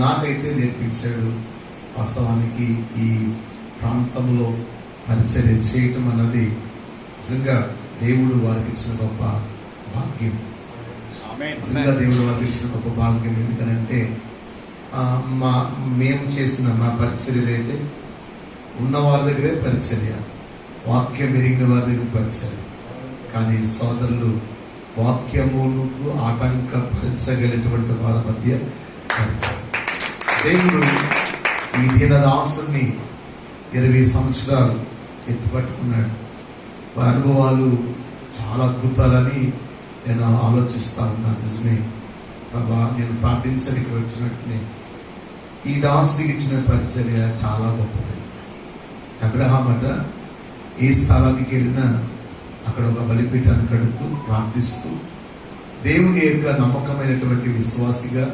నాకైతే నేర్పించాడు. వాస్తవానికి ఈ ప్రాంతంలో పరిచర్య చేయటం అన్నది నిజంగా దేవుడు వారికి ఇచ్చిన గొప్ప భాగ్యం. నిజంగా దేవుడు వారికి ఇచ్చిన గొప్ప భాగ్యం. ఎందుకనంటే మేము చేసిన మా పరిచర్యలు అయితే ఉన్న వారి దగ్గరే పరిచర్య, వాక్యం ఎరిగిన వారి దగ్గర పరిచర్య. కానీ సోదరులు వాక్యములకు ఆటంకపరచగలిగినటువంటి వారి మధ్య పరిచర్య. దేవుడు ఈ దీనదాసుని 20 సంవత్సరాలు ఎత్తుపట్టుకున్నాడు. వారి అనుభవాలు చాలా అద్భుతాలని నేను ఆలోచిస్తా ఉన్నాను. నిజమే ప్రభా, నేను ప్రార్థించడానికి వచ్చినట్టునే ఈ దాసునికి ఇచ్చిన పరిచర్య చాలా గొప్పది. అబ్రహాం అట ఏ స్థలానికి వెళ్ళినా అక్కడ ఒక బలిపీఠాన్ని కడుతూ ప్రార్థిస్తూ దేవుని యొక్క నమ్మకమైనటువంటి విశ్వాసిగా